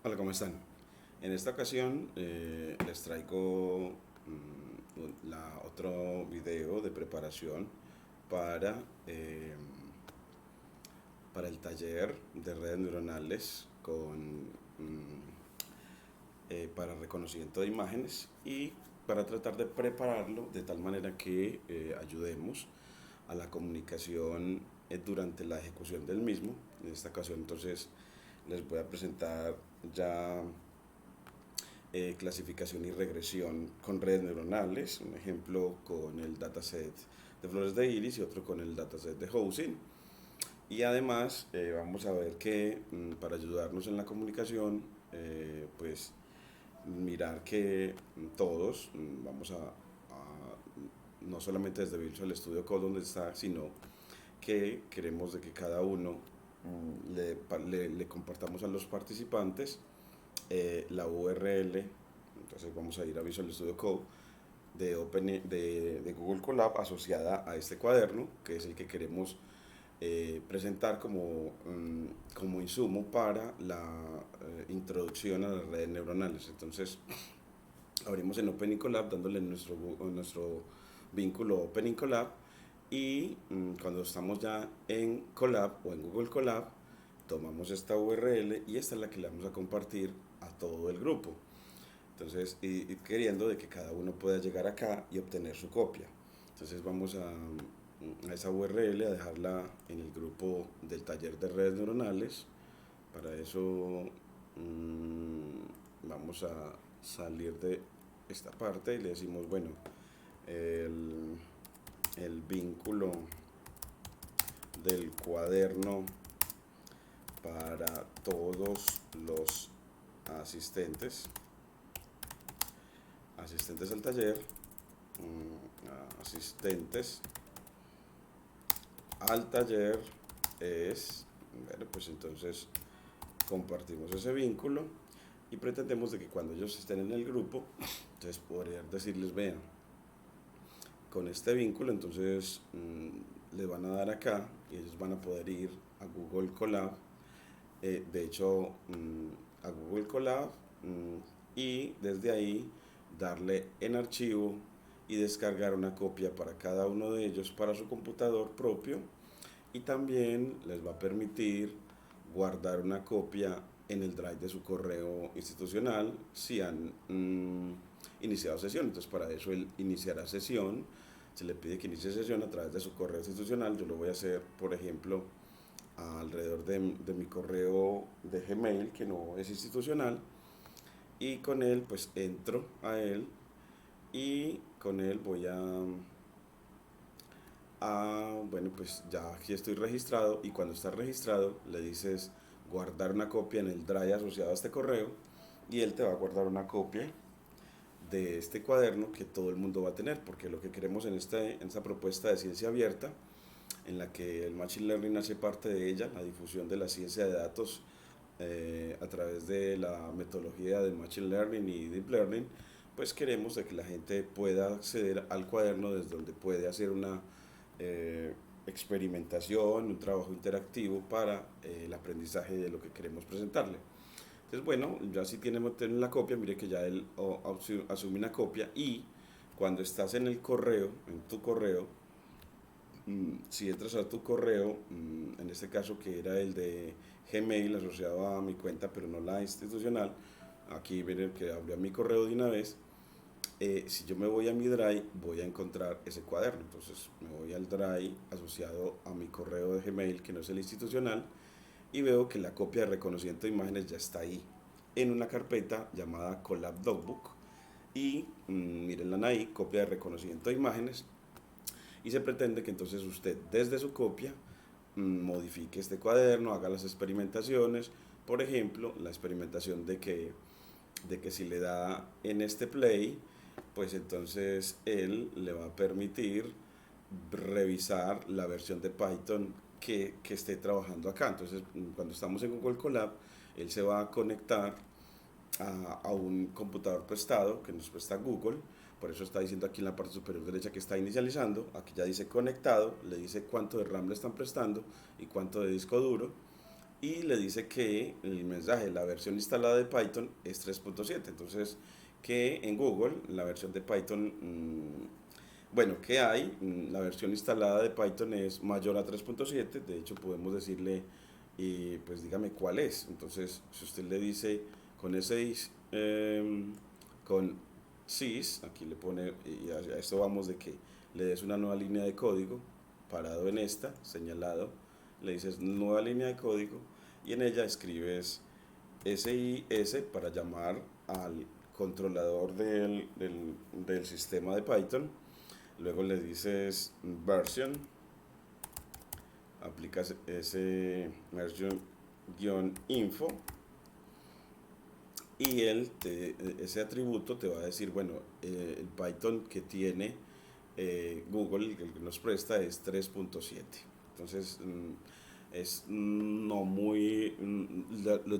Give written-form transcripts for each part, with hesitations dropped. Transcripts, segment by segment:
Hola, ¿cómo están? En esta ocasión les traigo otro video de preparación para, eh, para el taller de redes neuronales para reconocimiento de imágenes y para tratar de prepararlo de tal manera que ayudemos a la comunicación durante la ejecución del mismo. En esta ocasión entonces les voy a presentar ya clasificación y regresión con redes neuronales, un ejemplo con el dataset de flores de iris y otro con el dataset de housing. Y además vamos a ver que para ayudarnos en la comunicación, pues mirar que todos vamos no solamente desde Visual Studio Code donde está, sino que queremos de que cada uno le compartamos a los participantes la URL. Entonces vamos a ir a Visual Studio Code de Google Colab asociada a este cuaderno, que es el que queremos presentar como insumo para la introducción a las redes neuronales. Entonces abrimos en Open Colab dándole nuestro vínculo Open Colab y cuando estamos ya en Colab o en Google Colab tomamos esta URL y esta es la que le vamos a compartir a todo el grupo. Entonces, y queriendo de que cada uno pueda llegar acá y obtener su copia. Entonces vamos a esa URL a dejarla en el grupo del taller de redes neuronales. Para eso vamos a salir de esta parte y le decimos, bueno, el, el vínculo del cuaderno para todos los asistentes al taller, asistentes al taller es, bueno, pues entonces compartimos ese vínculo y pretendemos de que cuando ellos estén en el grupo, entonces podría decirles, vean, con este vínculo entonces les van a dar acá y ellos van a poder ir a Google Colab, de hecho a Google Colab y desde ahí darle en archivo y descargar una copia para cada uno de ellos para su computador propio y también les va a permitir guardar una copia en el drive de su correo institucional si han iniciado sesión. Entonces para eso él iniciará sesión, se le pide que inicie sesión a través de su correo institucional. Yo lo voy a hacer, por ejemplo, alrededor de mi correo de Gmail, que no es institucional, y con él pues entro a él y con él voy bueno, pues ya aquí estoy registrado y cuando estás registrado le dices guardar una copia en el drive asociado a este correo y él te va a guardar una copia de este cuaderno que todo el mundo va a tener, porque lo que queremos en esta propuesta de ciencia abierta, en la que el Machine Learning hace parte de ella, la difusión de la ciencia de datos a través de la metodología de Machine Learning y Deep Learning, pues queremos de que la gente pueda acceder al cuaderno desde donde puede hacer una experimentación, un trabajo interactivo para el aprendizaje de lo que queremos presentarle. Entonces, bueno, ya si tienen la copia, mire que ya él asume una copia y cuando estás en el correo, en tu correo, si entras a tu correo, en este caso que era el de Gmail asociado a mi cuenta, pero no la institucional, aquí miren que abrió mi correo de una vez, si yo me voy a mi Drive, voy a encontrar ese cuaderno. Entonces me voy al Drive asociado a mi correo de Gmail, que no es el institucional, y veo que la copia de reconocimiento de imágenes ya está ahí, en una carpeta llamada Colab Dogbook. Y mírenla ahí, copia de reconocimiento de imágenes. Y se pretende que entonces usted desde su copia modifique este cuaderno, haga las experimentaciones. Por ejemplo, la experimentación de que si le da en este play, pues entonces él le va a permitir revisar la versión de Python que esté trabajando acá. Entonces, cuando estamos en Google Colab, él se va a conectar a un computador prestado que nos presta Google. Por eso está diciendo aquí en la parte superior derecha que está inicializando. Aquí ya dice conectado, le dice cuánto de RAM le están prestando y cuánto de disco duro. y le dice que el mensaje, la versión instalada de Python es 3.7. Entonces, que en Google la versión de Python, bueno, que hay, la versión instalada de Python es mayor a 3.7. De hecho, podemos decirle, pues dígame cuál es. Entonces, si usted le dice con ese, con sys, aquí le pone, y a esto vamos de que le des una nueva línea de código, parado en esta, señalado, le dices nueva línea de código y en ella escribes SIS para llamar al controlador del sistema de Python. Luego le dices version, aplicas ese version-info y ese atributo te va a decir, bueno, el Python que tiene Google, el que nos presta, es 3.7. Entonces, es no muy,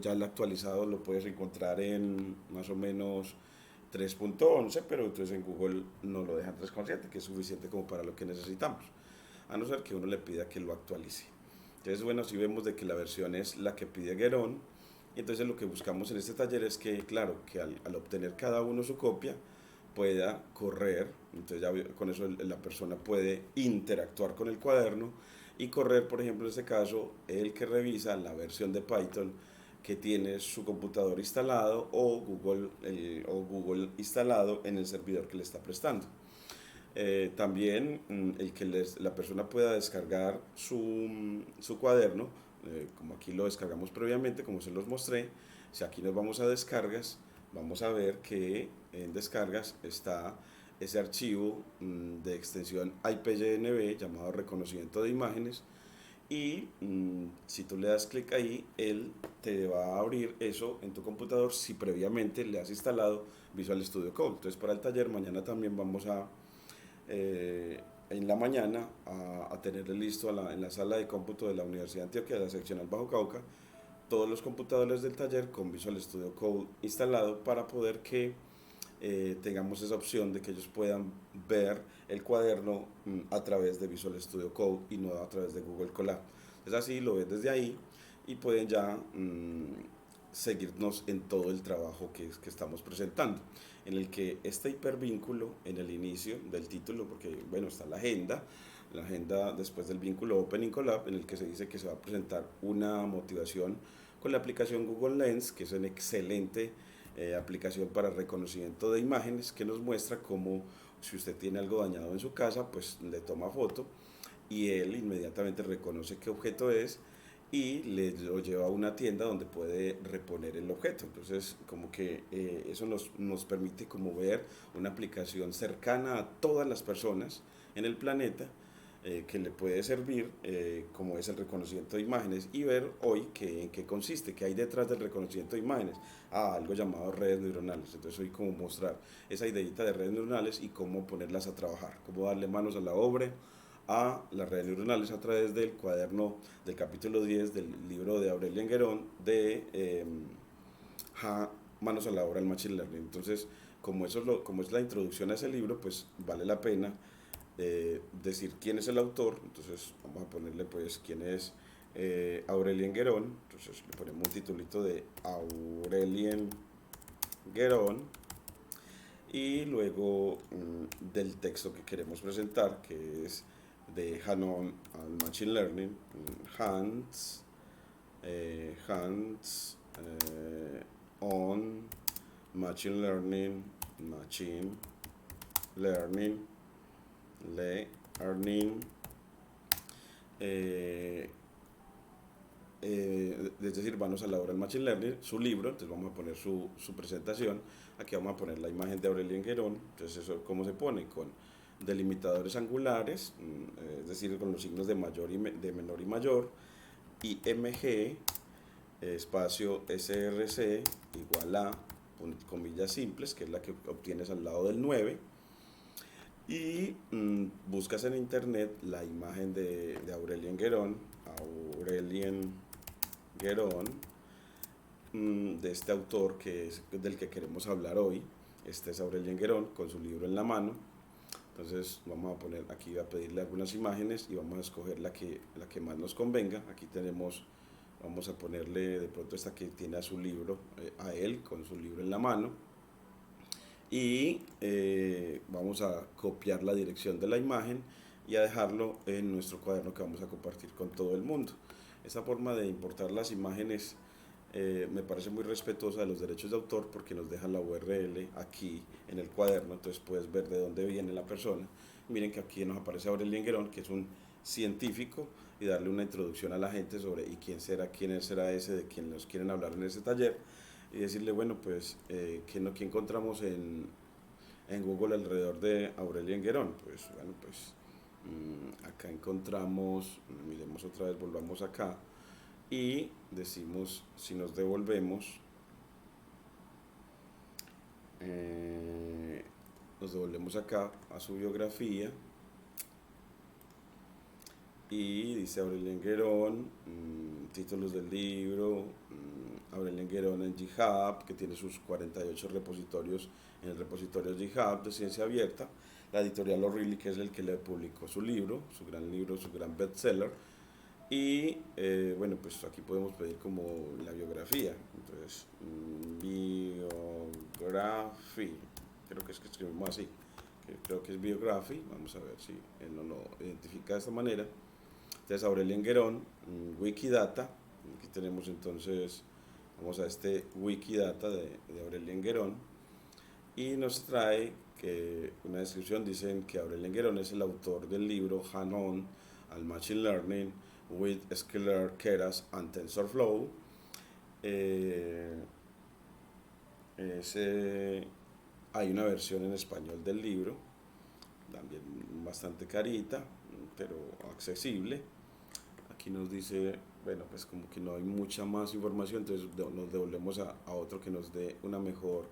ya el actualizado lo puedes encontrar en más o menos 3.11, pero entonces en Google no lo dejan 3.7, que es suficiente como para lo que necesitamos, a no ser que uno le pida que lo actualice. Entonces, bueno, si vemos de que la versión es la que pide Guerón, entonces lo que buscamos en este taller es que, claro, que al obtener cada uno su copia, pueda correr, entonces ya con eso la persona puede interactuar con el cuaderno y correr, por ejemplo, en este caso, el que revisa la versión de Python que tiene su computador instalado o Google instalado en el servidor que le está prestando. También el que la persona pueda descargar su cuaderno, como aquí lo descargamos previamente, como se los mostré. Si aquí nos vamos a descargas, vamos a ver que en descargas está ese archivo de extensión IPYNB llamado reconocimiento de imágenes, y si tú le das clic ahí, él te va a abrir eso en tu computador si previamente le has instalado Visual Studio Code. Entonces, para el taller mañana también vamos a en la mañana a tener listo en la sala de cómputo de la Universidad de Antioquia, de la seccional Bajo Cauca, todos los computadores del taller con Visual Studio Code instalado para poder que tengamos esa opción de que ellos puedan ver el cuaderno a través de Visual Studio Code y no a través de Google Colab. Es así, lo ven desde ahí y pueden ya seguirnos en todo el trabajo que estamos presentando, en el que este hipervínculo en el inicio del título, porque bueno, está la agenda después del vínculo Opening Colab, en el que se dice que se va a presentar una motivación con la aplicación Google Lens, que es una excelente aplicación para reconocimiento de imágenes, que nos muestra cómo si usted tiene algo dañado en su casa, pues le toma foto y él inmediatamente reconoce qué objeto es y le lo lleva a una tienda donde puede reponer el objeto. Entonces, como que eso nos permite como ver una aplicación cercana a todas las personas en el planeta, que le puede servir, como es el reconocimiento de imágenes, y ver hoy en qué consiste, qué hay detrás del reconocimiento de imágenes. Algo llamado redes neuronales. Entonces hoy como mostrar esa ideita de redes neuronales y cómo ponerlas a trabajar, cómo darle manos a la obra a las redes neuronales a través del cuaderno del capítulo 10 del libro de Aurélien Guerón de Manos a la obra del Machine Learning. Entonces, como es la introducción a ese libro, pues vale la pena decir quién es el autor. Entonces vamos a ponerle pues quién es Aurélien Guerón. Entonces le ponemos un titulito de Aurélien Guerón y luego del texto que queremos presentar, que es de Hands on Machine Learning, Hands on Machine Learning, Learning, es decir, vamos a la obra del Machine Learning, su libro. Entonces vamos a poner su presentación. Aquí vamos a poner la imagen de Aurélien Guerón. Entonces eso, ¿cómo se pone? Con delimitadores angulares, es decir, con los signos de menor y mayor, y MG, espacio SRC, igual a, comillas simples, que es la que obtienes al lado del 9, y buscas en internet la imagen de Aurélien Guerón, de este autor que es del que queremos hablar hoy. Este es Aurélien Guerón con su libro en la mano. Entonces vamos a poner aquí, a pedirle algunas imágenes y vamos a escoger la que más nos convenga. Aquí tenemos Vamos a ponerle de pronto esta que tiene a su libro, a él con su libro en la mano. Y vamos a copiar la dirección de la imagen y a dejarlo en nuestro cuaderno que vamos a compartir con todo el mundo. Esta forma de importar las imágenes me parece muy respetuosa de los derechos de autor porque nos deja la URL aquí en el cuaderno, entonces puedes ver de dónde viene la persona. Miren que aquí nos aparece Aurelien Guerón, que es un científico, y darle una introducción a la gente sobre y quién será ese de quien nos quieren hablar en ese taller, y decirle, bueno, pues, ¿qué encontramos en Google alrededor de Aurelien Guerón? Pues, bueno, pues, acá encontramos, miremos otra vez, volvamos acá, y decimos, si nos devolvemos, nos devolvemos acá a su biografía, y dice Aurelien Guerón, títulos del libro, Aurelien Guerón en GitHub, que tiene sus 48 repositorios en el repositorio GitHub de ciencia abierta, la editorial O'Reilly, que es el que le publicó su libro, su gran bestseller, y bueno, pues aquí podemos pedir como la biografía, entonces, biography, creo que es que escribimos así, creo que es biography, vamos a ver si él no lo identifica de esta manera. Entonces Aurelien Guerón, Wikidata, aquí tenemos entonces, vamos a este Wikidata de Aurelien Guerón, y nos trae que una descripción, dicen que Aurelien Guerón es el autor del libro Hand-On al Machine Learning with Scalar Keras and TensorFlow. Hay una versión en español del libro, también bastante carita, pero accesible. Aquí nos dice, bueno, pues como que no hay mucha más información, entonces nos devolvemos a otro que nos dé una mejor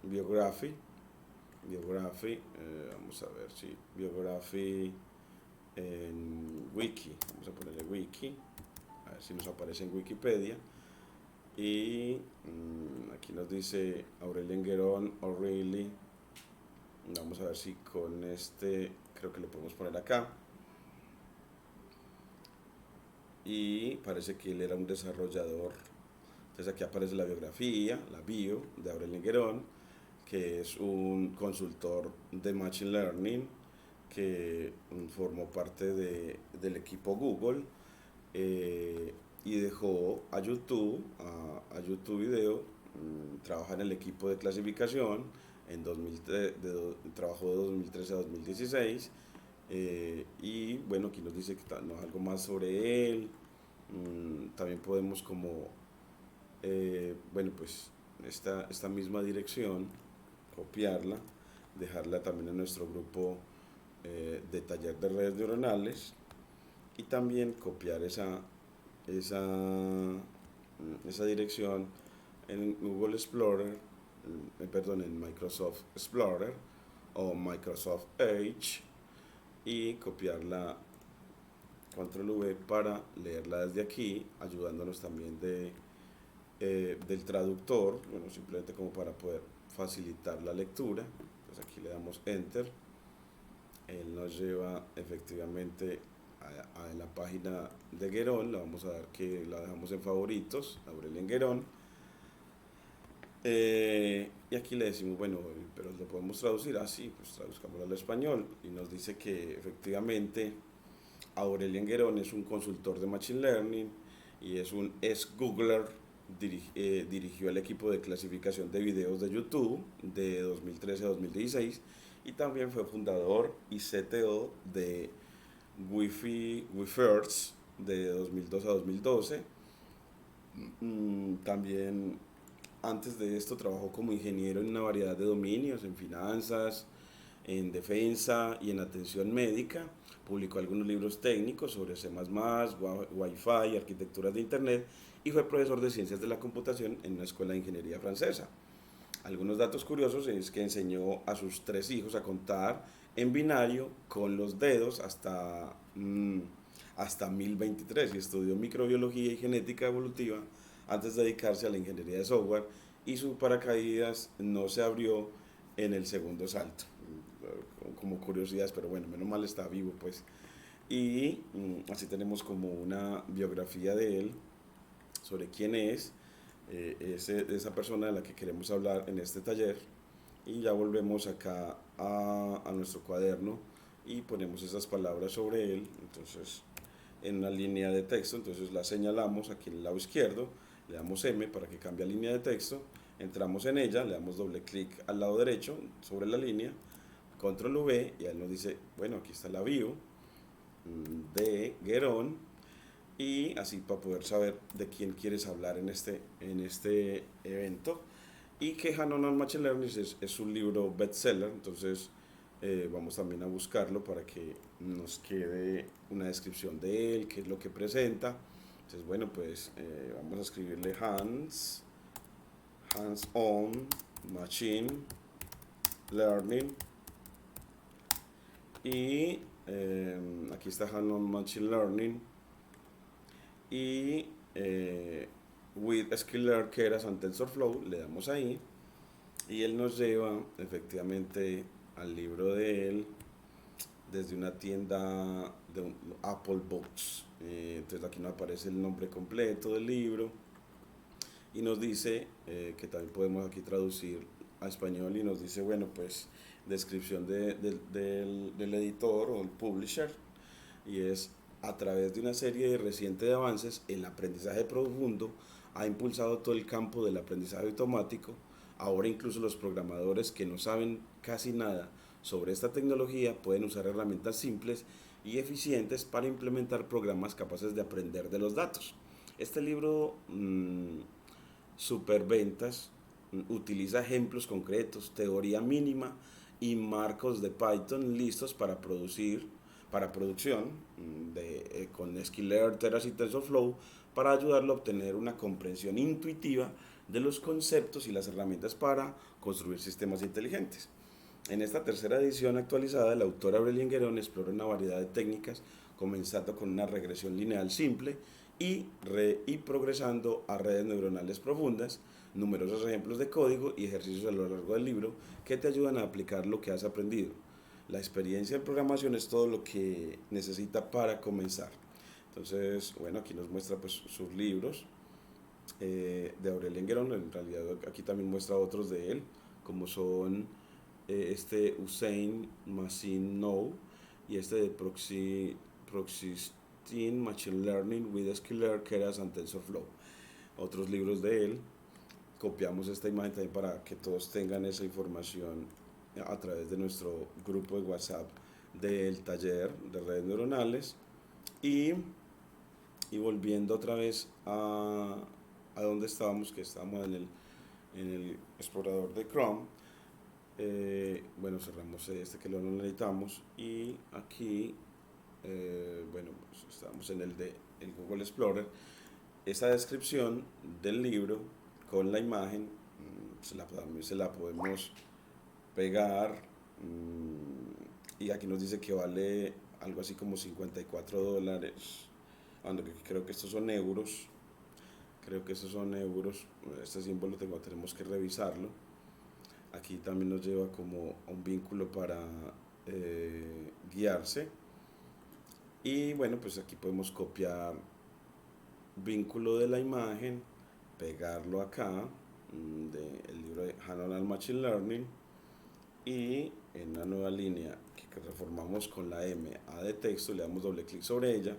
biography. Vamos a ver si biography en wiki, vamos a ponerle wiki, a ver si nos aparece en Wikipedia. Y aquí nos dice Aurelien Guerón, O'Reilly. Vamos a ver si con este, creo que lo podemos poner acá. Y parece que él era un desarrollador. Entonces aquí aparece la biografía, la bio de Aurelien Guerón, que es un consultor de Machine Learning que formó parte del equipo Google, y dejó a YouTube, a YouTube Video, trabaja en el equipo de clasificación, trabajó de 2013 a 2016, y bueno, aquí nos dice que algo más sobre él. También podemos como, bueno, pues esta misma dirección, copiarla, dejarla también en nuestro grupo de taller de redes neuronales, y también copiar esa dirección en Google Explorer, perdón, en Microsoft Explorer o Microsoft Edge, y copiarla, control V, para leerla desde aquí, ayudándonos también del traductor, bueno, simplemente como para poder facilitar la lectura. Entonces aquí le damos Enter, él nos lleva efectivamente a la página de Guerón, la vamos a dar que la dejamos en favoritos, Aurelien Guerón, y aquí le decimos, bueno, pero lo podemos traducir así, pues traduzcámoslo al español, y nos dice que efectivamente Aurelien Guerón es un consultor de Machine Learning y es un ex-Googler. Dirigió el equipo de clasificación de videos de YouTube de 2013 a 2016, y también fue fundador y CTO de Wefirst de 2002 a 2012. También antes de esto trabajó como ingeniero en una variedad de dominios, en finanzas, en defensa y en atención médica. Publicó algunos libros técnicos sobre C++, Wi-Fi, arquitecturas de Internet, y fue profesor de ciencias de la computación en una escuela de ingeniería francesa. Algunos datos curiosos es que enseñó a sus 3 hijos a contar en binario con los dedos hasta 1023, y estudió microbiología y genética evolutiva antes de dedicarse a la ingeniería de software, y su paracaídas no se abrió en el segundo salto. Como curiosidades, pero bueno, menos mal está vivo, pues. y así tenemos como una biografía de él, sobre quién es, esa persona de la que queremos hablar en este taller, y ya volvemos acá a nuestro cuaderno y ponemos esas palabras sobre él, entonces en una línea de texto, entonces la señalamos aquí en el lado izquierdo, le damos M para que cambie a línea de texto, entramos en ella, le damos doble clic al lado derecho sobre la línea, control V, y él nos dice, bueno, aquí está la bio de Guerón, y así para poder saber de quién quieres hablar en este evento. Y que Hanon Machine Learning es un libro bestseller, entonces vamos también a buscarlo para que nos quede una descripción de él, qué es lo que presenta. Entonces, bueno, pues vamos a escribirle Hands-on Machine Learning. Y aquí está Hands-on Machine Learning. Y with Sklearn Keras and TensorFlow, le damos ahí. Y él nos lleva efectivamente al libro de él desde una tienda de Apple Books. Entonces aquí nos aparece el nombre completo del libro y nos dice que también podemos aquí traducir a español, y nos dice, bueno, pues descripción del editor o el publisher, y es: a través de una serie de recientes avances, el aprendizaje profundo ha impulsado todo el campo del aprendizaje automático. Ahora incluso los programadores que no saben casi nada sobre esta tecnología pueden usar herramientas simples y eficientes para implementar programas capaces de aprender de los datos. Este libro, Superventas, utiliza ejemplos concretos, teoría mínima y marcos de Python listos para producción con Sklearn, Keras y TensorFlow, para ayudarlo a obtener una comprensión intuitiva de los conceptos y las herramientas para construir sistemas inteligentes. En esta tercera edición actualizada, el autor Aurélien Guerón explora una variedad de técnicas, comenzando con una regresión lineal simple y progresando a redes neuronales profundas, numerosos ejemplos de código y ejercicios a lo largo del libro que te ayudan a aplicar lo que has aprendido. La experiencia en programación es todo lo que necesita para comenzar. Entonces, bueno, aquí nos muestra pues sus libros de Aurélien Guerón. En realidad aquí también muestra otros de él, como son Hussein Machine Know y este de Proxystin Machine Learning with Sklearn, Keras and TensorFlow. Otros libros de él. Copiamos esta imagen también para que todos tengan esa información a través de nuestro grupo de WhatsApp del taller de redes neuronales. Y volviendo otra vez a donde estábamos, que estábamos en el explorador de Chrome. Bueno, cerramos este que no lo necesitamos, y aquí bueno, pues estamos en el Google Explorer. Esa descripción del libro con la imagen se la podemos pegar, y aquí nos dice que vale algo así como $54, cuando creo que estos son euros. Este símbolo tenemos que revisarlo. Aquí también nos lleva como a un vínculo para guiarse. Y bueno, pues aquí podemos copiar vínculo de la imagen, pegarlo acá del libro de Hanon Machine Learning, y en una nueva línea que reformamos con la M, A de texto, le damos doble clic sobre ella,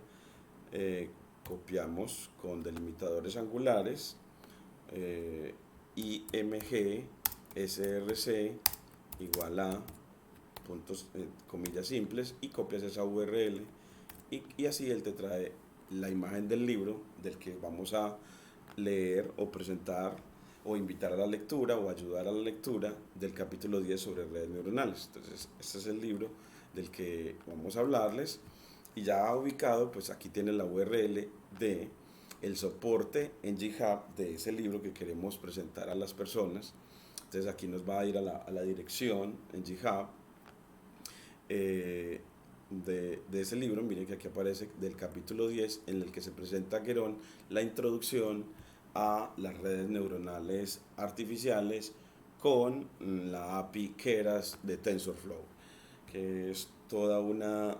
copiamos con delimitadores angulares, IMG src igual a puntos, comillas simples, y copias esa URL, y así él te trae la imagen del libro del que vamos a leer o presentar o invitar a la lectura o ayudar a la lectura del capítulo 10 sobre redes neuronales. Entonces este es el libro del que vamos a hablarles, y ya ubicado, pues aquí tiene la URL de el soporte en GitHub de ese libro que queremos presentar a las personas. Entonces aquí nos va a ir a la dirección en GitHub de ese libro. Miren que aquí aparece del capítulo 10, en el que se presenta a Guerón la introducción a las redes neuronales artificiales con la API Keras de TensorFlow. que es toda una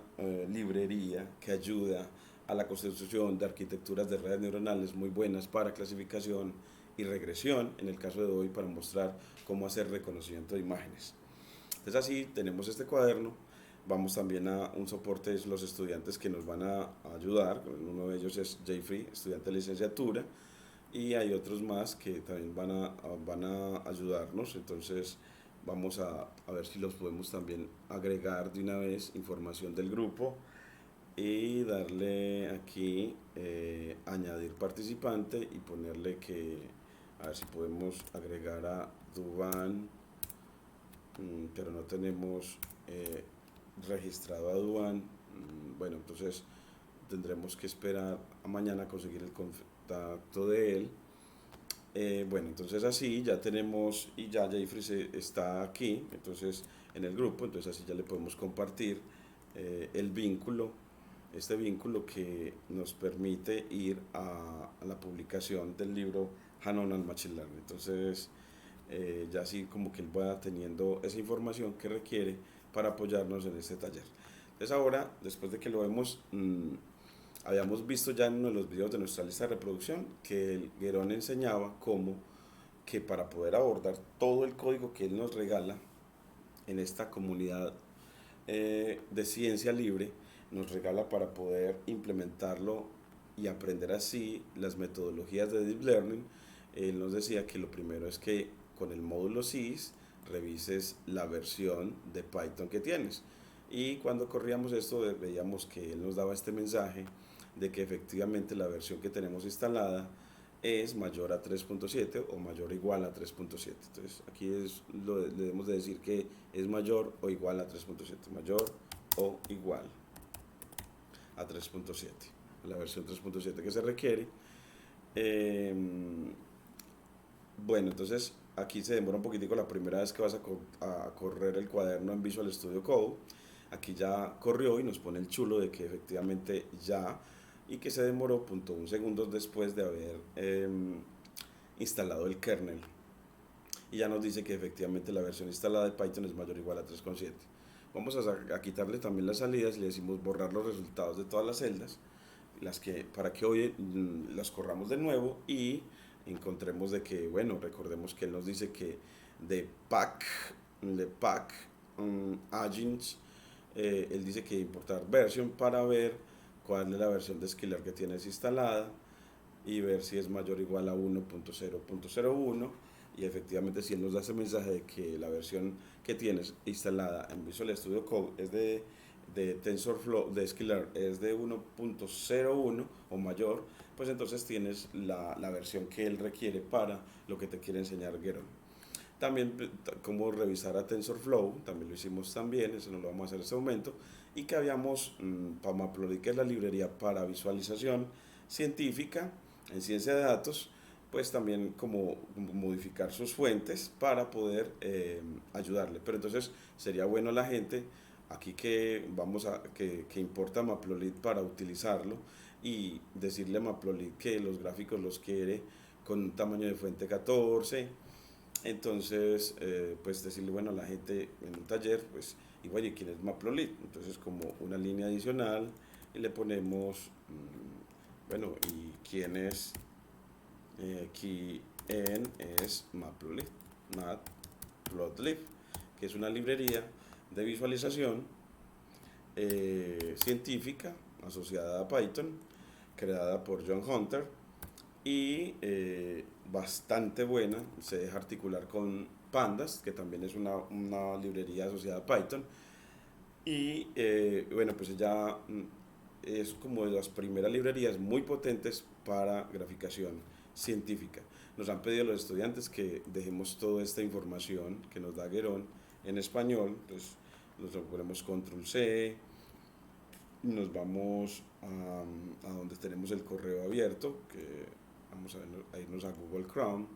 librería que ayuda a la construcción de arquitecturas de redes neuronales muy buenas para clasificación y regresión, en el caso de hoy para mostrar cómo hacer reconocimiento de imágenes. Entonces así tenemos este cuaderno, vamos también a un soporte de los estudiantes que nos van a ayudar, uno de ellos es Jeffrey, estudiante de licenciatura, y hay otros más que también van a ayudarnos, entonces vamos a ver si los podemos también agregar de una vez información del grupo y darle aquí añadir participante y ponerle que a ver si podemos agregar a Duban, pero no tenemos registrado a Duban. Bueno, entonces tendremos que esperar a mañana a conseguir el contacto de él. Bueno, entonces así ya tenemos y ya Jeffrey está aquí, entonces en el grupo, entonces así ya le podemos compartir el vínculo, este vínculo que nos permite ir a la publicación del libro Hanon al Machine Learning. Entonces ya así como que él va teniendo esa información que requiere para apoyarnos en este taller. Entonces ahora, después de que lo hemos habíamos visto ya en uno de los videos de nuestra lista de reproducción que el Guerón enseñaba cómo que para poder abordar todo el código que él nos regala en esta comunidad de ciencia libre, nos regala para poder implementarlo y aprender así las metodologías de Deep Learning. Él nos decía que lo primero es que con el módulo SYS revises la versión de Python que tienes. Y cuando corríamos esto veíamos que él nos daba este mensaje de que efectivamente la versión que tenemos instalada es mayor a 3.7 o mayor o igual a 3.7. Entonces aquí debemos de decir que es mayor o igual a 3.7, mayor o igual a 3.7, la versión 3.7 que se requiere. Bueno, entonces aquí se demora un poquitico la primera vez que vas a correr el cuaderno en Visual Studio Code. Aquí ya corrió y nos pone el chulo de que efectivamente ya, y que se demoró 0.1 segundos después de haber instalado el kernel. Y ya nos dice que efectivamente la versión instalada de Python es mayor o igual a 3.7. Vamos a quitarle también las salidas y le decimos borrar los resultados de todas las celdas, para que hoy las corramos de nuevo y encontremos de que, bueno, recordemos que él nos dice que de pack agents, él dice que importar version para ver cuál es la versión de Skillr que tienes instalada y ver si es mayor o igual a 1.0.01, y efectivamente si él nos da ese mensaje de que la versión que tienes instalada en Visual Studio Code es de TensorFlow, de Skillr es de 1.01 o mayor, pues entonces tienes la versión que él requiere para lo que te quiere enseñar Guerón. También cómo revisar a TensorFlow, también lo hicimos también, eso no lo vamos a hacer en este momento, y que habíamos Matplotlib, que es la librería para visualización científica en ciencia de datos, pues también como modificar sus fuentes para poder ayudarle. Pero entonces sería bueno a la gente aquí que importa Matplotlib para utilizarlo y decirle a Matplotlib que los gráficos los quiere con un tamaño de fuente 14. Entonces, pues decirle, bueno, a la gente en un taller, pues, y bueno, ¿quién es Matplotlib? Entonces, como una línea adicional, y le ponemos, bueno, ¿y quién es? ¿Quién es Matplotlib? Matplotlib, que es una librería de visualización científica asociada a Python, creada por John Hunter y bastante buena. Se deja articular con Pandas, que también es una librería asociada a Python, y bueno, pues ya es como de las primeras librerías muy potentes para graficación científica. Nos han pedido los estudiantes que dejemos toda esta información que nos da Guerón en español, entonces nos ponemos control C, nos vamos a donde tenemos el correo abierto, que vamos a irnos a Google Chrome.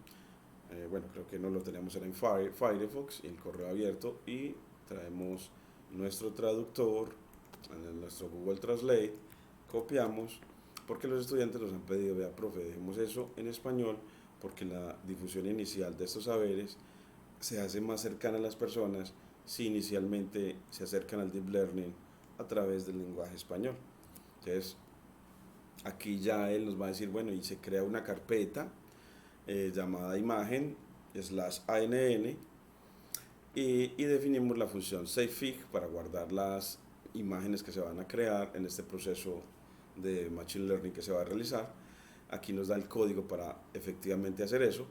Bueno, creo que no lo teníamos en Firefox, y el correo abierto, y traemos nuestro traductor, en nuestro Google Translate, copiamos, porque los estudiantes nos han pedido, vea, profe, dejemos eso en español, porque la difusión inicial de estos saberes se hace más cercana a las personas si inicialmente se acercan al Deep Learning a través del lenguaje español. Entonces, aquí ya él nos va a decir, bueno, y se crea una carpeta llamada imagen slash ANN y definimos la función savefig para guardar las imágenes que se van a crear en este proceso de Machine Learning que se va a realizar. Aquí nos da el código para efectivamente hacer eso.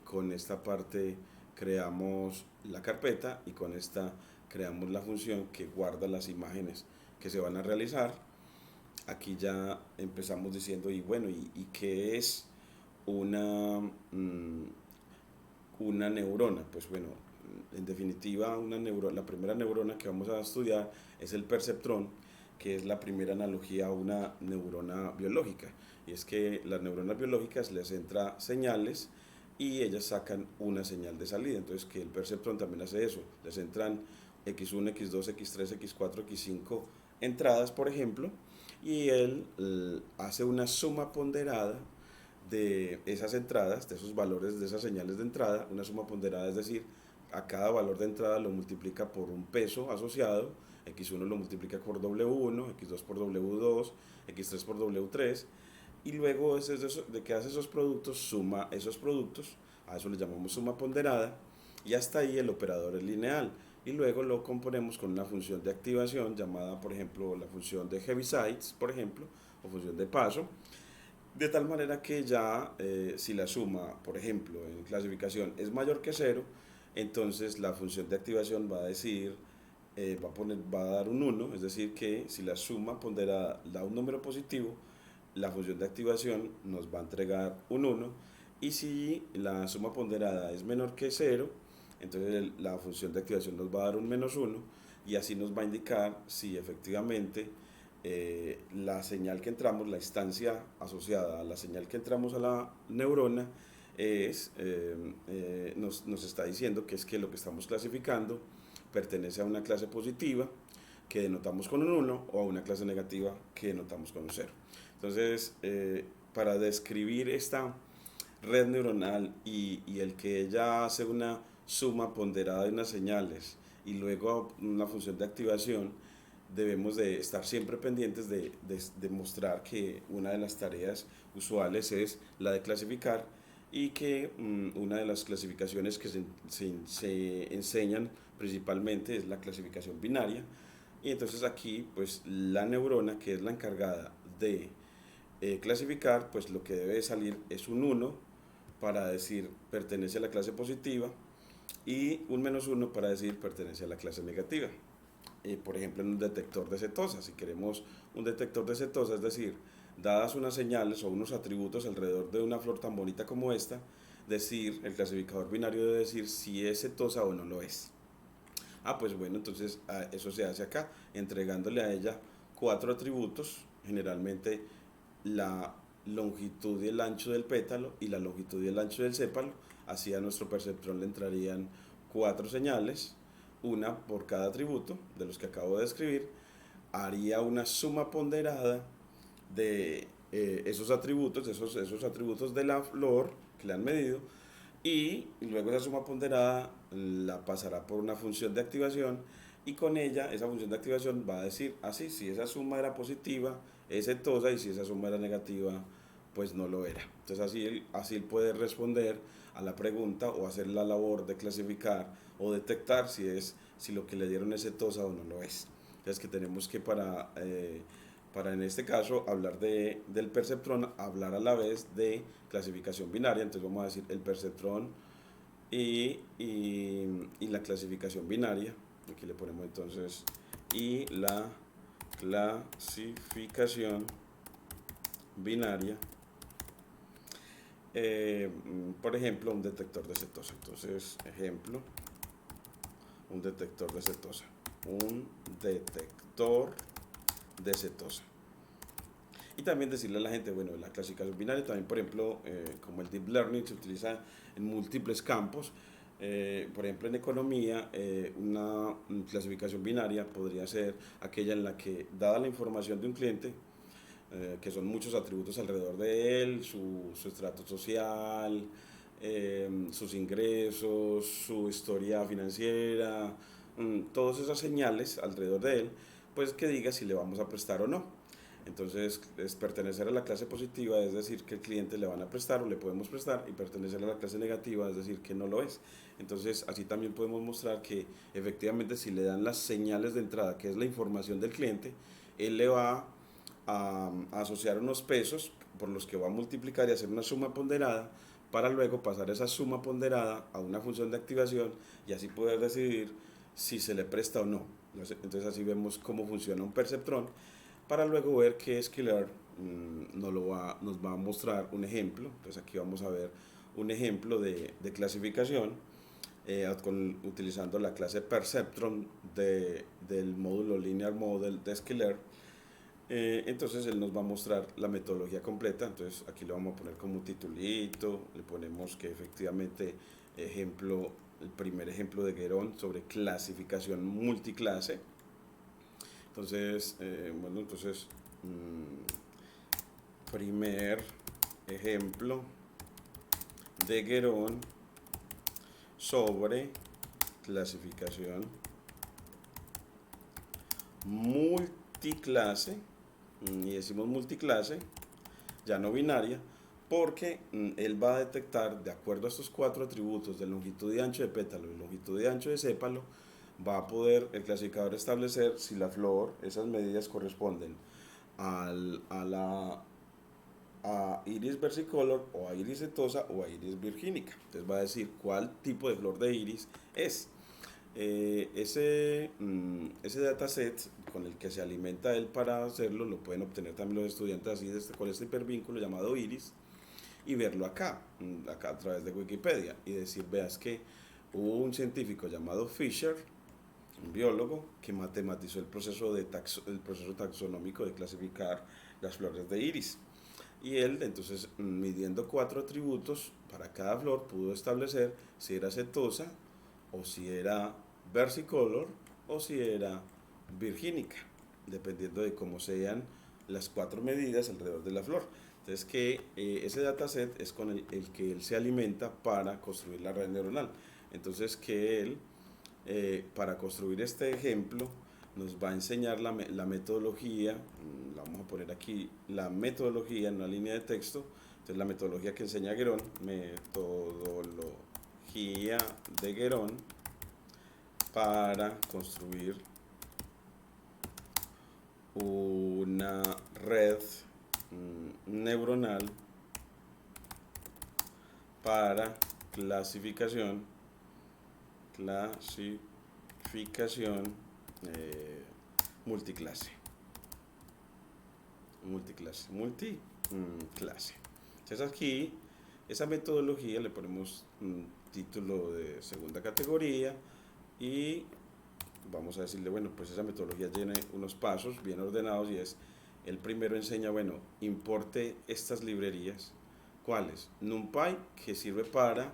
Con esta parte creamos la carpeta y con esta creamos la función que guarda las imágenes que se van a realizar. Aquí ya empezamos diciendo, y bueno, ¿y qué es una, una neurona? Pues bueno, en definitiva, la primera neurona que vamos a estudiar es el perceptrón, que es la primera analogía a una neurona biológica. Y es que las neuronas biológicas les entra señales y ellas sacan una señal de salida. Entonces, que el perceptrón también hace eso. Les entran X1, X2, X3, X4, X5 entradas, por ejemplo, y él hace una suma ponderada de esas entradas, de esos valores, de esas señales de entrada, una suma ponderada, es decir, a cada valor de entrada lo multiplica por un peso asociado, X1 lo multiplica por W1, X2 por W2, X3 por W3, y luego de que hace esos productos, suma esos productos, a eso le llamamos suma ponderada, y hasta ahí el operador es lineal, y luego lo componemos con una función de activación llamada, por ejemplo, la función de Heavisides, por ejemplo, o función de paso, de tal manera que ya si la suma, por ejemplo, en clasificación es mayor que cero, entonces la función de activación va a decir, va a dar un 1, es decir que si la suma ponderada da un número positivo, la función de activación nos va a entregar un 1, y si la suma ponderada es menor que cero, entonces la función de activación nos va a dar un menos 1, y así nos va a indicar si efectivamente la señal que entramos, la instancia asociada a la señal que entramos a la neurona, nos está diciendo que es que lo que estamos clasificando pertenece a una clase positiva que denotamos con un 1 o a una clase negativa que denotamos con un 0. Entonces, para describir esta red neuronal y el que ella hace una suma ponderada de unas señales y luego una función de activación, debemos de estar siempre pendientes de mostrar que una de las tareas usuales es la de clasificar y que una de las clasificaciones que se enseñan principalmente es la clasificación binaria. Y entonces aquí pues la neurona, que es la encargada de clasificar, pues lo que debe salir es un 1 para decir pertenece a la clase positiva y un menos 1 para decir pertenece a la clase negativa. Por ejemplo, en un detector de cetosa, si queremos un detector de cetosa, es decir, dadas unas señales o unos atributos alrededor de una flor tan bonita como esta, decir, el clasificador binario debe decir si es cetosa o no lo es. Ah, pues bueno, entonces eso se hace acá, entregándole a ella 4 atributos, generalmente la longitud y el ancho del pétalo y la longitud y el ancho del sépalo. Así a nuestro perceptrón le entrarían 4 señales, una por cada atributo de los que acabo de describir. Haría una suma ponderada de esos atributos, esos atributos de la flor que le han medido, y luego esa suma ponderada la pasará por una función de activación y con ella esa función de activación va a decir así, si esa suma era positiva es exitosa y si esa suma era negativa pues no lo era. Entonces así él puede responder a la pregunta o hacer la labor de clasificar o detectar si lo que le dieron es exitosa o no lo es. Entonces que tenemos que para en este caso hablar del perceptrón, hablar a la vez de clasificación binaria. Entonces vamos a decir el perceptrón y la clasificación binaria. Aquí le ponemos entonces y la clasificación binaria. Por ejemplo, un detector de cetosa. Entonces, ejemplo, un detector de cetosa. Un detector de cetosa. Y también decirle a la gente, bueno, la clasificación binaria también, por ejemplo, como el Deep Learning se utiliza en múltiples campos. Por ejemplo, en economía, una clasificación binaria podría ser aquella en la que, dada la información de un cliente, que son muchos atributos alrededor de él, su estrato social, sus ingresos, su historia financiera, todas esas señales alrededor de él, pues que diga si le vamos a prestar o no. Entonces, es pertenecer a la clase positiva, es decir, que el cliente le van a prestar o le podemos prestar, y pertenecer a la clase negativa, es decir, que no lo es. Entonces, así también podemos mostrar que efectivamente si le dan las señales de entrada, que es la información del cliente, él le va a asociar unos pesos por los que va a multiplicar y hacer una suma ponderada para luego pasar esa suma ponderada a una función de activación y así poder decidir si se le presta o no. Entonces así vemos cómo funciona un perceptrón para luego ver que Skillr nos va a mostrar un ejemplo. Entonces aquí vamos a ver un ejemplo de clasificación utilizando la clase Perceptron del módulo Linear Model de Skillr. Entonces él nos va a mostrar la metodología completa. Entonces aquí le vamos a poner como un titulito, le ponemos que efectivamente el primer ejemplo de Guerón sobre clasificación multiclase. Entonces, primer ejemplo de Guerón sobre clasificación multiclase, y decimos multiclase, ya no binaria, porque él va a detectar, de acuerdo a estos 4 atributos de longitud y ancho de pétalo y longitud y ancho de sépalo, va a poder el clasificador establecer si la flor, esas medidas corresponden a iris versicolor o a iris setosa o a iris virgínica. Entonces va a decir cuál tipo de flor de iris es. Ese dataset con el que se alimenta él para hacerlo lo pueden obtener también los estudiantes así con este hipervínculo llamado iris y verlo acá a través de Wikipedia y decir, veas que hubo un científico llamado Fisher, un biólogo, que matematizó el proceso taxonómico de clasificar las flores de iris. Y él, entonces, midiendo 4 atributos para cada flor, pudo establecer si era setosa o si era versicolor o si era virgínica, dependiendo de cómo sean las 4 medidas alrededor de la flor. Entonces, que ese dataset es con el que él se alimenta para construir la red neuronal. Entonces, que él, para construir este ejemplo, nos va a enseñar la metodología. La vamos a poner aquí, la metodología en una línea de texto. Entonces, la metodología que enseña Guerón, metodología de Guerón para construir una red neuronal para clasificación multiclase. Entonces aquí, esa metodología le ponemos un título de segunda categoría y vamos a decirle, bueno, pues esa metodología tiene unos pasos bien ordenados y es, el primero enseña, bueno, importe estas librerías. ¿Cuáles? NumPy, que sirve para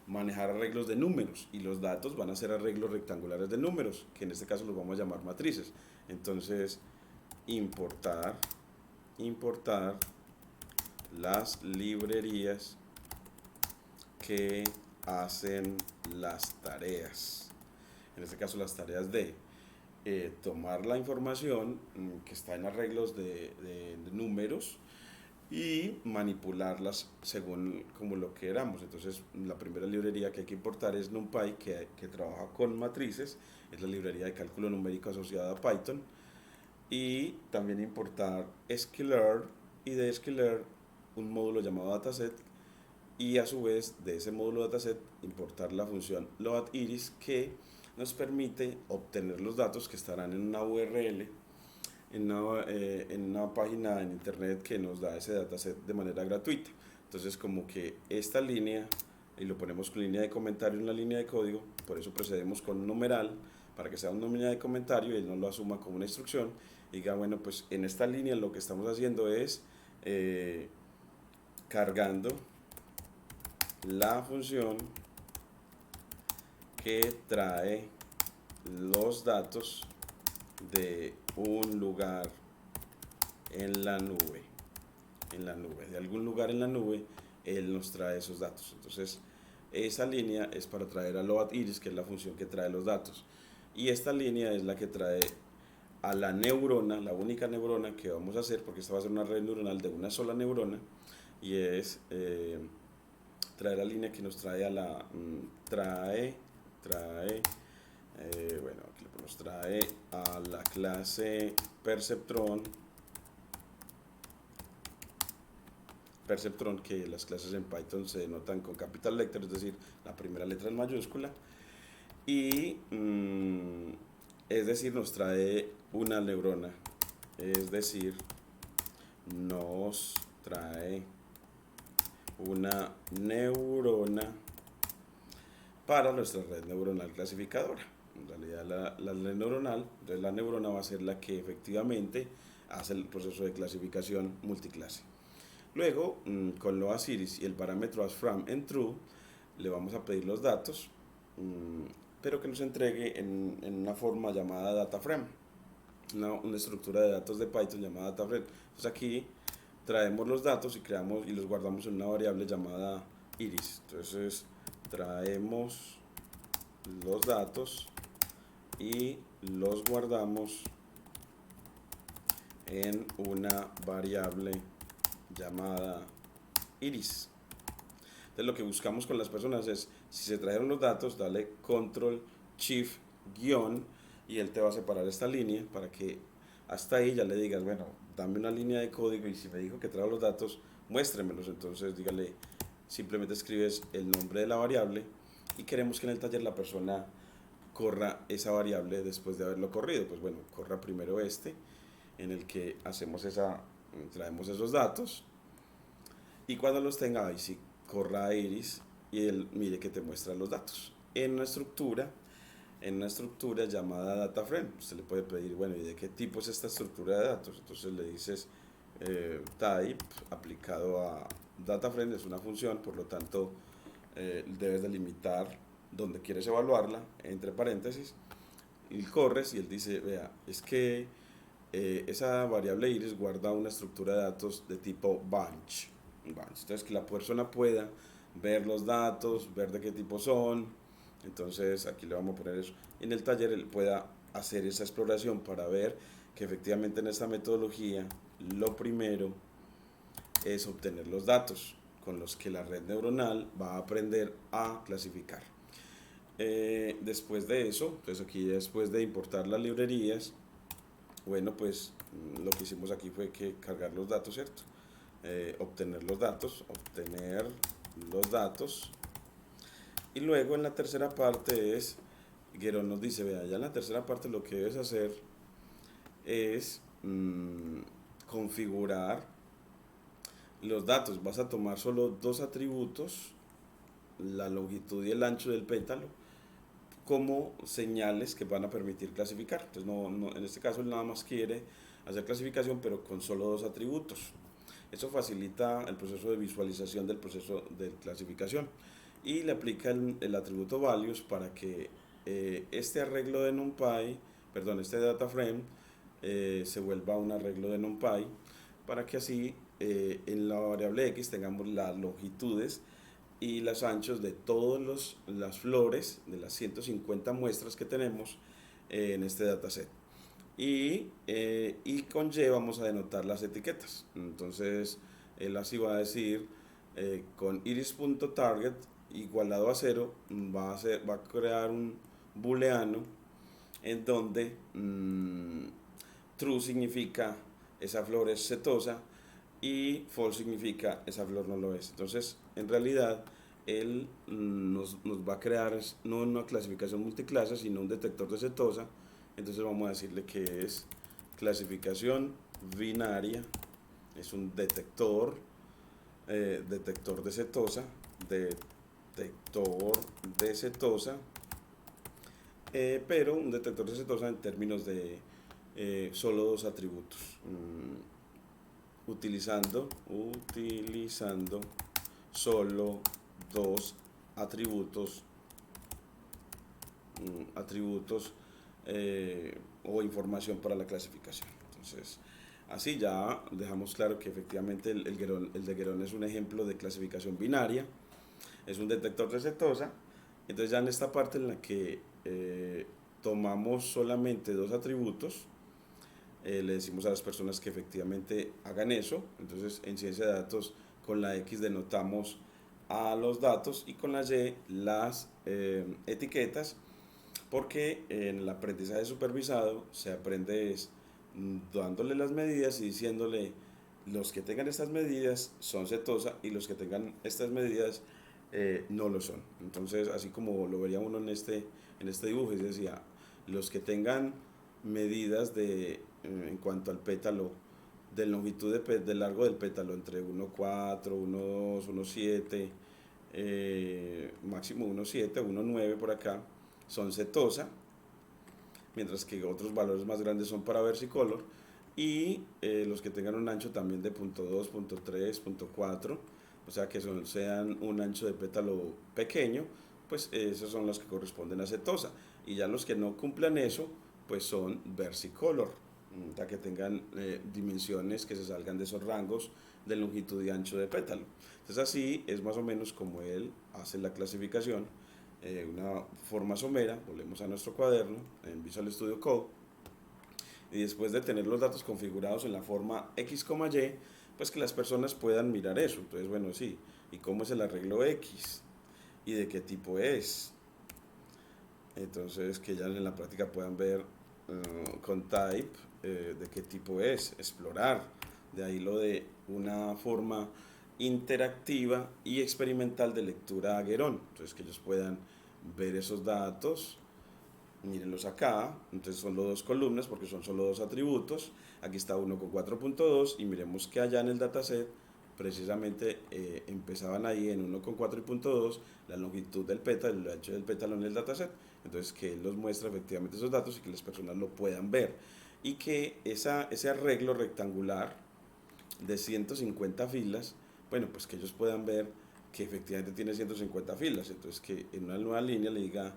manejar arreglos de números y los datos van a ser arreglos rectangulares de números, que en este caso los vamos a llamar matrices. Entonces, importar las librerías que hacen las tareas. En este caso, las tareas de tomar la información que está en arreglos de números y manipularlas según como lo queramos. Entonces, la primera librería que hay que importar es NumPy, que trabaja con matrices, es la librería de cálculo numérico asociada a Python, y también importar Skillr, y de Skillr un módulo llamado dataset, y a su vez de ese módulo dataset importar la función loadIris, que nos permite obtener los datos que estarán en una URL, en una página en internet que nos da ese dataset de manera gratuita. Entonces, como que esta línea, y lo ponemos con línea de comentario en la línea de código, por eso procedemos con un numeral para que sea una línea de comentario y él no lo asuma como una instrucción. Y diga, bueno, pues en esta línea lo que estamos haciendo es cargando la función que trae los datos de un lugar en la nube, de algún lugar en la nube, él nos trae esos datos. Entonces, esa línea es para traer a loadIris, que es la función que trae los datos. y esta línea es la que trae a la neurona, la única neurona que vamos a hacer, porque esta va a ser una red neuronal de una sola neurona, y es traer la línea que nos trae a la, bueno, aquí nos trae a la clase perceptron, que las clases en Python se denotan con capital letter, es decir, la primera letra en mayúscula, y es decir, nos trae una neurona, es decir, nos trae una neurona para nuestra red neuronal clasificadora. En realidad la red neuronal, entonces la neurona va a ser la que efectivamente hace el proceso de clasificación multiclase. Luego, con Loas Iris y el parámetro asFrame en true, le vamos a pedir los datos, pero que nos entregue en una forma llamada DataFrame, una estructura de datos de Python llamada DataFrame. Entonces aquí traemos los datos y creamos y los guardamos en una variable llamada iris. Entonces traemos los datos y los guardamos en una variable llamada iris. Entonces lo que buscamos con las personas es, si se trajeron los datos, dale control shift guión y él te va a separar esta línea para que hasta ahí ya le digas, bueno, dame una línea de código y si me dijo que trajo los datos, muéstremelos. Entonces dígale, simplemente escribes el nombre de la variable y queremos que en el taller la persona corra esa variable después de haberlo corrido. Pues bueno, corra primero este en el que hacemos traemos esos datos y cuando los tenga ahí sí corra a iris y él mire que te muestra los datos en una estructura llamada DataFrame. Usted le puede pedir, bueno, ¿y de qué tipo es esta estructura de datos? Entonces le dices type aplicado a DataFrame, es una función, por lo tanto debes delimitar donde quieres evaluarla, entre paréntesis, y corres y él dice, vea, es que esa variable iris guarda una estructura de datos de tipo bunch. Entonces que la persona pueda ver los datos, ver de qué tipo son. Entonces aquí le vamos a poner eso. En el taller él pueda hacer esa exploración para ver que efectivamente en esta metodología lo primero es obtener los datos con los que la red neuronal va a aprender a clasificar. Después de eso, entonces aquí después de importar las librerías, bueno, pues lo que hicimos aquí fue que cargar los datos, ¿cierto? Obtener los datos, y luego en la tercera parte es, Guerón nos dice, vea, ya en la tercera parte lo que debes hacer es configurar los datos. Vas a tomar solo dos atributos, la longitud y el ancho del pétalo, como señales que van a permitir clasificar. Entonces en este caso él nada más quiere hacer clasificación, pero con solo dos atributos. Eso facilita el proceso de visualización del proceso de clasificación y le aplica el atributo values para que este arreglo de NumPy, perdón, este DataFrame se vuelva un arreglo de NumPy, para que así en la variable x tengamos las longitudes y los anchos de todas las flores de las 150 muestras que tenemos en este dataset. Y con Y vamos a denotar las etiquetas. Entonces él así va a decir con iris.target igualado a 0 va a crear un booleano en donde true significa esa flor es setosa y false significa esa flor no lo es. Entonces en realidad él nos va a crear no una clasificación multiclase sino un detector de setosa. Entonces vamos a decirle que es clasificación binaria, es un detector de setosa, pero un detector de setosa en términos de solo dos atributos, utilizando solo dos atributos o información para la clasificación. Entonces así ya dejamos claro que efectivamente el de Guerón es un ejemplo de clasificación binaria, es un detector de setosa. Entonces ya en esta parte en la que tomamos solamente dos atributos, le decimos a las personas que efectivamente hagan eso. Entonces en ciencia de datos con la X denotamos a los datos y con la Y las etiquetas, porque en el aprendizaje supervisado se aprende dándole las medidas y diciéndole los que tengan estas medidas son setosa y los que tengan estas medidas no lo son. Entonces, así como lo vería uno en este dibujo, y decía, los que tengan medidas en cuanto al pétalo, de longitud de largo del pétalo, entre 1,4, 1,2, 1,7, máximo 1,7, 1,9 por acá, son setosa, mientras que otros valores más grandes son para versicolor, y los que tengan un ancho también de 0,2, 0,3, 0,4, o sea que sean un ancho de pétalo pequeño, pues esos son los que corresponden a setosa, y ya los que no cumplan eso, pues son versicolor, ya que tengan dimensiones que se salgan de esos rangos de longitud y ancho de pétalo. Entonces así es más o menos como él hace la clasificación, una forma somera. Volvemos a nuestro cuaderno en Visual Studio Code, y después de tener los datos configurados en la forma X, Y, pues que las personas puedan mirar eso. Entonces, bueno, sí, ¿y cómo es el arreglo X? ¿Y de qué tipo es? Entonces, que ya en la práctica puedan ver con type de qué tipo es, explorar. De ahí lo de una forma interactiva y experimental de lectura Aggeron. Entonces, que ellos puedan ver esos datos. Mírenlos acá, entonces son los dos columnas porque son solo dos atributos. Aquí está uno con 4.2 y miremos que allá en el dataset precisamente empezaban ahí en 1 con 4.2 la longitud del pétalo, el ancho del pétalo en el dataset. Entonces que él nos muestra efectivamente esos datos y que las personas lo puedan ver. Y que ese arreglo rectangular de 150 filas, bueno, pues que ellos puedan ver que efectivamente tiene 150 filas. Entonces que en una nueva línea le diga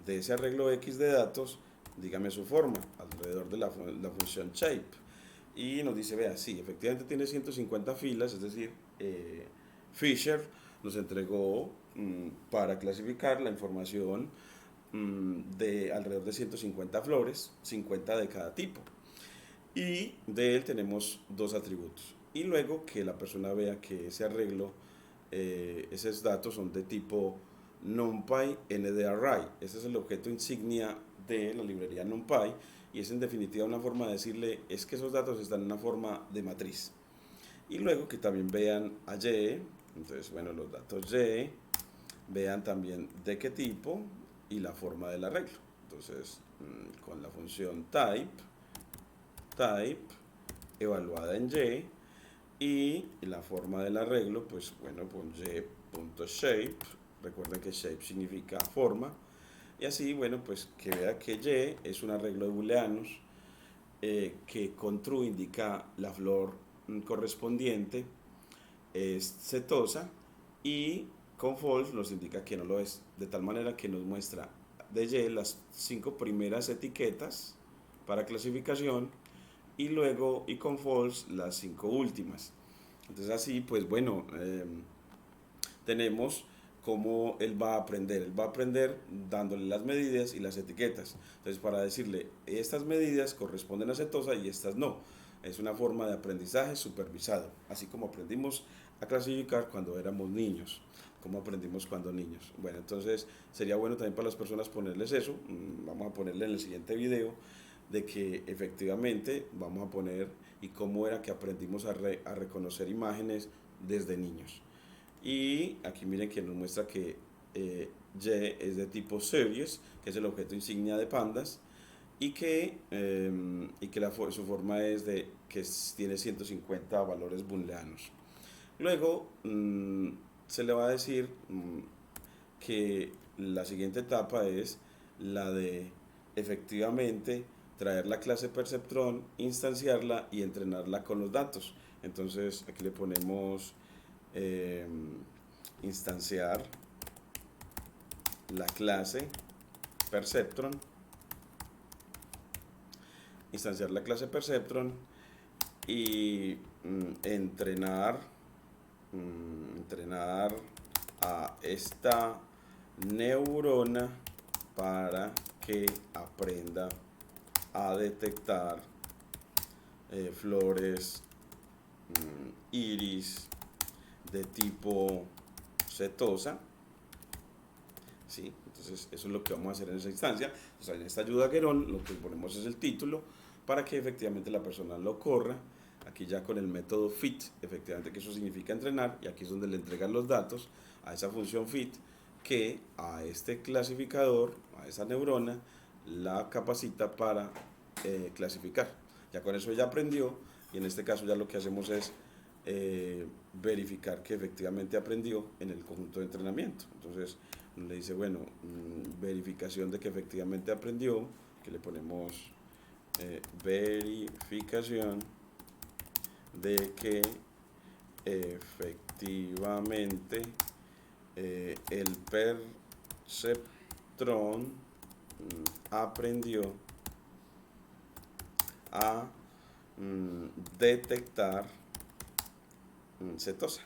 de ese arreglo X de datos, dígame su forma alrededor de la función shape. Y nos dice, vea, sí, efectivamente tiene 150 filas, es decir, Fisher nos entregó para clasificar la información de alrededor de 150 flores, 50 de cada tipo. Y de él tenemos dos atributos. Y luego que la persona vea que ese arreglo, esos datos son de tipo NumPy NDArray. Ese es el objeto insignia de la librería NumPy y es en definitiva una forma de decirle es que esos datos están en una forma de matriz. Y luego que también vean a Y, entonces bueno, los datos Y, vean también de qué tipo y la forma del arreglo. Entonces con la función type evaluada en y la forma del arreglo, pues bueno, con y.shape. Recuerden que shape significa forma. Y así, bueno, pues que vea que Y es un arreglo de booleanos, que con true indica la flor correspondiente es setosa y con false nos indica que no lo es. De tal manera que nos muestra de Y las 5 primeras etiquetas para clasificación y luego y con false las 5 últimas. Entonces así, pues bueno, tenemos cómo él va a aprender dándole las medidas y las etiquetas. Entonces para decirle, estas medidas corresponden a setosa y estas no. Es una forma de aprendizaje supervisado, así como aprendimos a clasificar cuando éramos niños, como aprendimos cuando niños. Bueno, entonces sería bueno también para las personas ponerles eso. Vamos a ponerle en el siguiente video de que efectivamente vamos a poner y cómo era que aprendimos a reconocer imágenes desde niños. Y aquí miren que nos muestra que Y es de tipo series, que es el objeto insignia de pandas, y que su forma es de que tiene 150 valores booleanos. Luego se le va a decir que la siguiente etapa es la de efectivamente traer la clase Perceptron, instanciarla y entrenarla con los datos. Entonces aquí le ponemos eh, instanciar la clase Perceptron, y entrenar a esta neurona para que aprenda a detectar flores iris de tipo setosa, ¿sí? Entonces eso es lo que vamos a hacer en esa instancia. O sea, en esta ayuda a Querón lo que ponemos es el título para que efectivamente la persona lo corra. Aquí ya con el método fit, efectivamente que eso significa entrenar, y aquí es donde le entregan los datos a esa función fit que a este clasificador, a esa neurona, la capacita para clasificar. Ya con eso ya aprendió, y en este caso ya lo que hacemos es verificar que efectivamente aprendió en el conjunto de entrenamiento. Entonces le dice, bueno, verificación de que efectivamente aprendió, que le ponemos verificación de que efectivamente el perceptrón aprendió a detectar cetosa.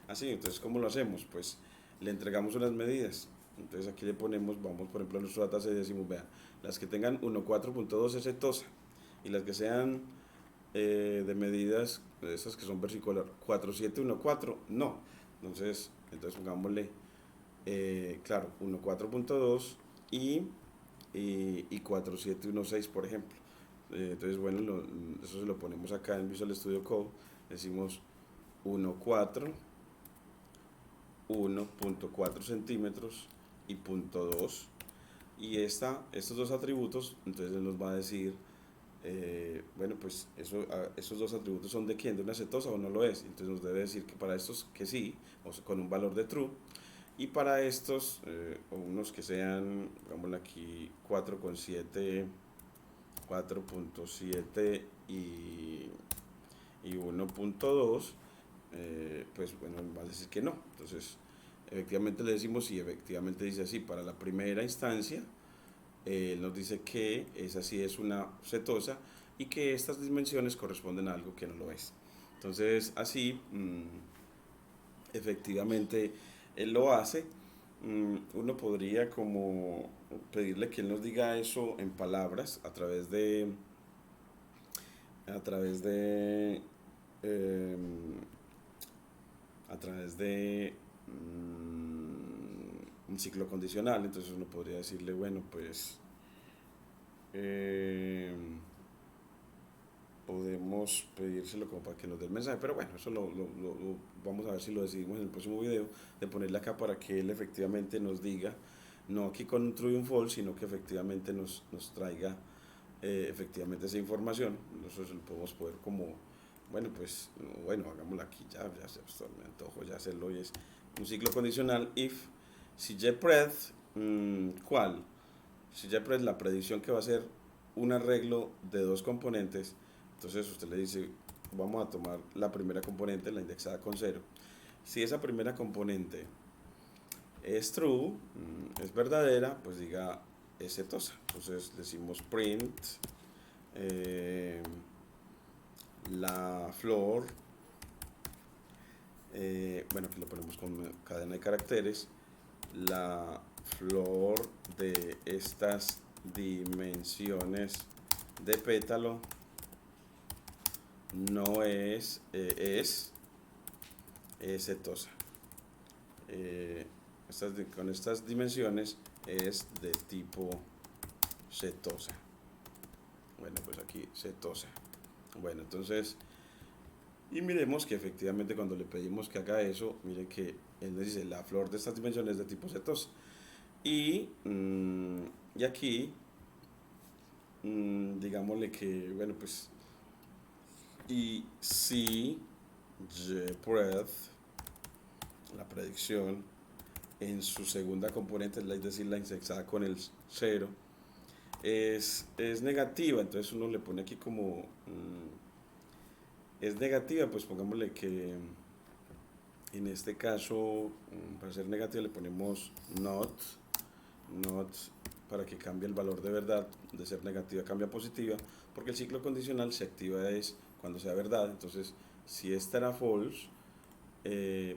Así, entonces, ¿cómo lo hacemos? Pues le entregamos unas medidas. Entonces aquí le ponemos, vamos por ejemplo a nuestro dataset y decimos, vean, las que tengan 1.4.2 es cetosa, y las que sean de medidas, esas que son versicular 4.7.1.4, no. Entonces pongámosle, claro, 1.4.2 y 4.7.1.6, por ejemplo. Entonces, bueno, eso se lo ponemos acá en Visual Studio Code. Decimos 1.4, 1.4 centímetros y 0.2. Y estos dos atributos, entonces nos va a decir, bueno, pues esos dos atributos son de quién, de una cetosa o no lo es. Entonces nos debe decir que para estos que sí, o sea, con un valor de true, y para estos, o unos que sean, digámosle aquí 4.7, 4.7 y 1.2, pues bueno, va a decir que no. Entonces, efectivamente le decimos si efectivamente dice así para la primera instancia. Nos dice que esa sí es una cetosa y que estas dimensiones corresponden a algo que no lo es. Entonces, así, efectivamente, él lo hace. Uno podría como pedirle que él nos diga eso en palabras a través de a través de eh, a través de un ciclo condicional. Entonces uno podría decirle, bueno, pues podemos pedírselo como para que nos dé el mensaje, pero bueno, eso lo vamos a ver si lo decidimos en el próximo video, de ponerle acá para que él efectivamente nos diga, no aquí con un true y un false, sino que efectivamente nos traiga efectivamente esa información. Nosotros lo podemos poder como, bueno, pues, bueno, hagámoslo aquí ya me antojo ya hacerlo, y es un ciclo condicional if CJPred, ¿cuál? CJPred, la predicción que va a ser un arreglo de dos componentes. Entonces usted le dice, vamos a tomar la primera componente, la indexada con 0. Si esa primera componente es true, es verdadera, pues diga es cetosa. Entonces decimos print la flor, bueno, aquí lo ponemos con cadena de caracteres, la flor de estas dimensiones de pétalo no es cetosa. Con estas dimensiones es de tipo cetosa. Bueno, pues aquí cetosa. Bueno, entonces, y miremos que efectivamente cuando le pedimos que haga eso, miren que él nos dice la flor de estas dimensiones es de tipo cetosa. Y aquí, digámosle que, bueno, pues, y si JPred, la predicción, en su segunda componente, es decir, la indexada con el 0, es negativa. Entonces uno le pone aquí como es negativa, pues pongámosle que en este caso, para ser negativa le ponemos not para que cambie el valor de verdad, de ser negativa cambia a positiva, porque el ciclo condicional se activa es cuando sea verdad. Entonces si esta era false,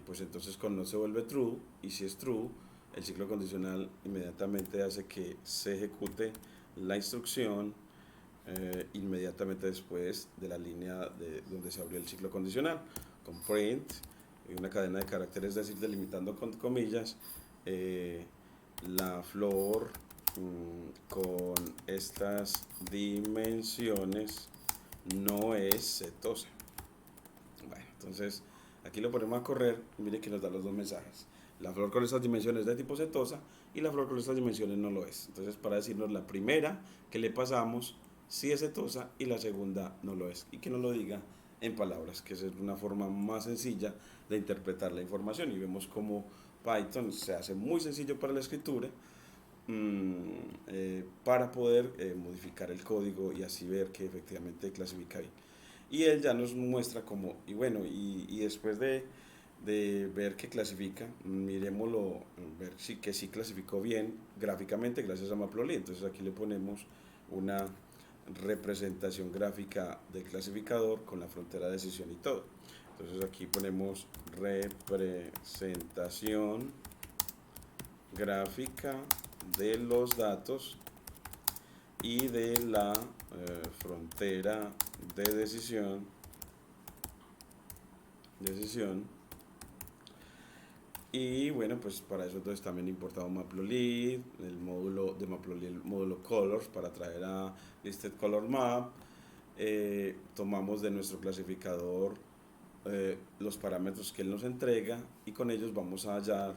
pues entonces con no se vuelve true, y si es true, el ciclo condicional inmediatamente hace que se ejecute la instrucción inmediatamente después de la línea de donde se abrió el ciclo condicional, con print, una cadena de caracteres, es decir, delimitando con comillas, la flor con estas dimensiones no es setosa. Bueno, entonces aquí lo ponemos a correr y mire que nos da los dos mensajes. La flor con estas dimensiones es de tipo setosa y la flor con estas dimensiones no lo es. Entonces, para decirnos la primera que le pasamos sí es setosa y la segunda no lo es. Y que nos lo diga en palabras, que es una forma más sencilla de interpretar la información. Y vemos cómo Python se hace muy sencillo para la escritura, para poder modificar el código y así ver que efectivamente clasifica bien. Y él ya nos muestra como, y bueno, y después de ver que clasifica, miremoslo, ver si, que sí clasificó bien gráficamente gracias a Matplotlib. Entonces aquí le ponemos una representación gráfica del clasificador con la frontera de decisión y todo. Entonces aquí ponemos representación gráfica de los datos y de la frontera de decisión y bueno, pues para eso entonces también importamos Matplotlib, el módulo de Matplotlib, el módulo colors para traer a listed color map. Tomamos de nuestro clasificador los parámetros que él nos entrega y con ellos vamos a hallar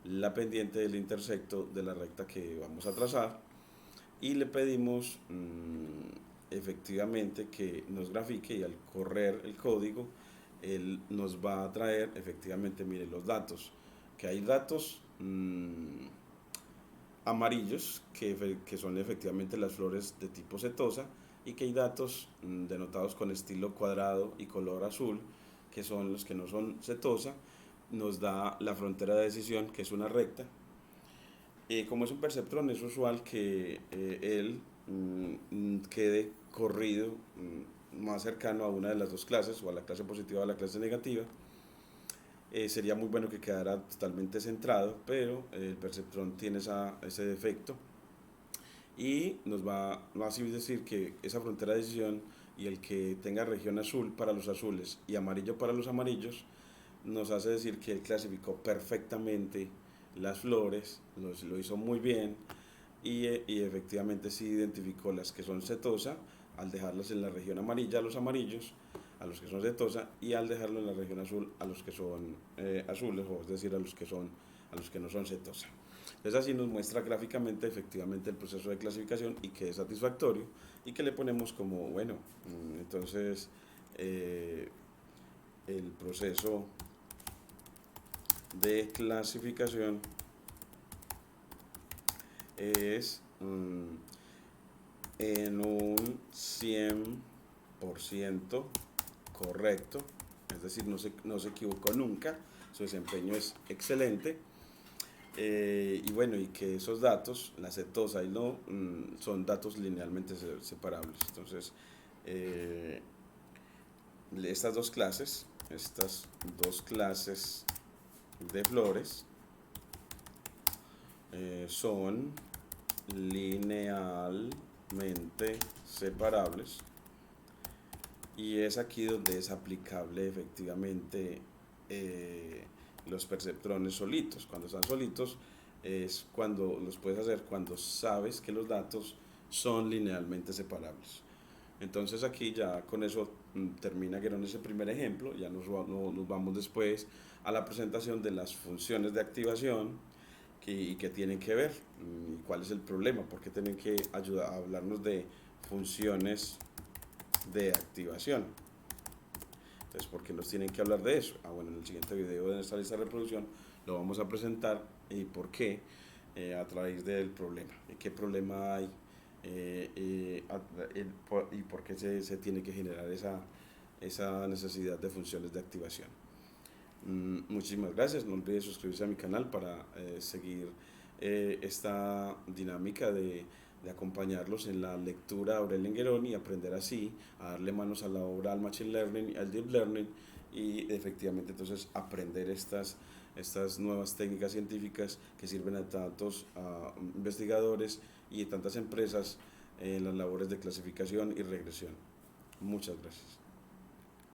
la pendiente del intersecto de la recta que vamos a trazar y le pedimos efectivamente que nos grafique, y al correr el código él nos va a traer efectivamente, mire, los datos, que hay datos amarillos que son efectivamente las flores de tipo setosa, y que hay datos denotados con estilo cuadrado y color azul, que son los que no son setosa. Nos da la frontera de decisión, que es una recta. Como es un perceptrón, es usual que él quede corrido más cercano a una de las dos clases, o a la clase positiva o a la clase negativa. Sería muy bueno que quedara totalmente centrado, pero el perceptrón tiene ese defecto y nos va a decir que esa frontera de decisión y el que tenga región azul para los azules y amarillo para los amarillos nos hace decir que él clasificó perfectamente las flores, lo hizo muy bien, y efectivamente sí identificó las que son setosa al dejarlas en la región amarilla a los amarillos, a los que son setosa, y al dejarlo en la región azul a los que son azules, o es decir, a los que no son setosa. Entonces así nos muestra gráficamente efectivamente el proceso de clasificación y que es satisfactorio, y que le ponemos como, bueno, entonces el proceso de clasificación es en un 100% correcto, es decir, no se equivocó nunca, su desempeño es excelente. Y bueno, y que esos datos, la setosa y no, son datos linealmente separables. Entonces, estas dos clases de flores son linealmente separables, y es aquí donde es aplicable efectivamente los perceptrones solitos. Cuando están solitos es cuando los puedes hacer cuando sabes que los datos son linealmente separables. Entonces aquí ya con eso termina que en ese primer ejemplo. Ya nos vamos después a la presentación de las funciones de activación y que tienen que ver, y cuál es el problema, porque tienen que ayudar a hablarnos de funciones de activación. Entonces, ¿por qué nos tienen que hablar de eso? Bueno, en el siguiente video de nuestra lista de reproducción lo vamos a presentar, y por qué, a través del problema. ¿Qué problema hay? Y por qué se tiene que generar esa necesidad de funciones de activación. Muchísimas gracias. No olvides suscribirse a mi canal para seguir esta dinámica de acompañarlos en la lectura a Aurel Lenguerón, y aprender así a darle manos a la obra, al Machine Learning y al Deep Learning, y efectivamente entonces aprender estas nuevas técnicas científicas que sirven a tantos investigadores y a tantas empresas en las labores de clasificación y regresión. Muchas gracias.